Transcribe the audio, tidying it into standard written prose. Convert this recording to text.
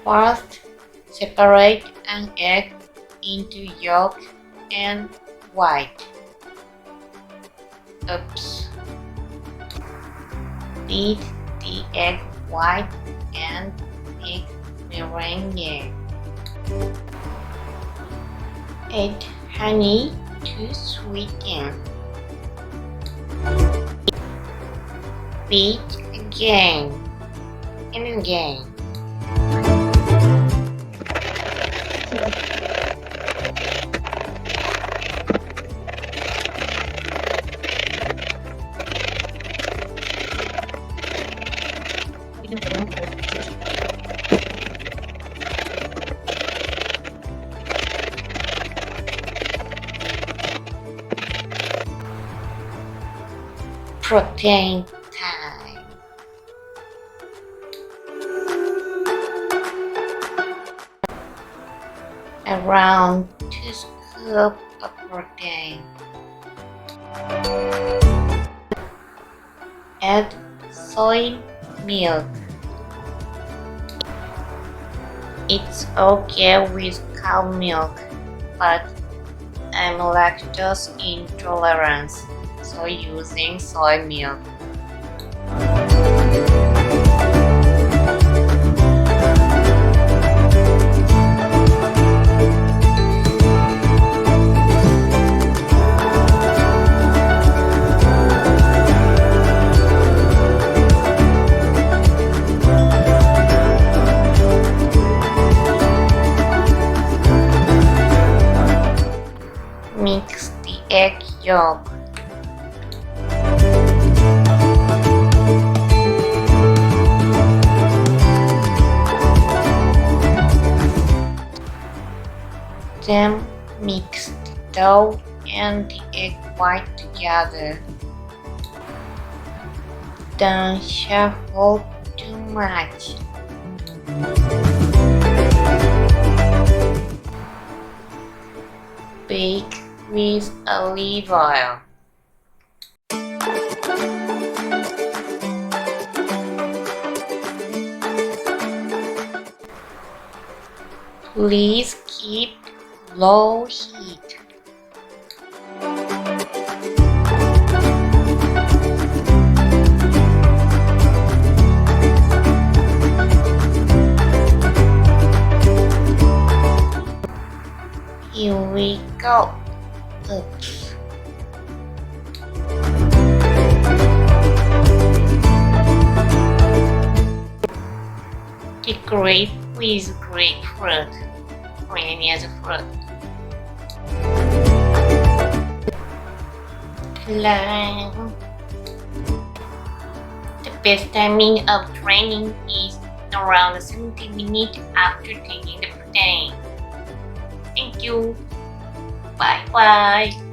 First, separate an egg into yolk and white. Oops. Beat the egg white and make meringue. Add honey to sweeten. Beat again and again. Protein time. Around 2 scoops of protein. Add soy milk. It's okay with cow milk, but I'm lactose intolerant, so using soy milk. Mix the egg yolk. Then mix the dough and the egg white together. Don't shuffle too much. Bake with olive oil. Please keep low heat. Here we go. Oops. Decorate with grapefruit or any other fruit. Climb. The best timing of training is around 70 minutes after taking the protein. Thank you. Bye bye.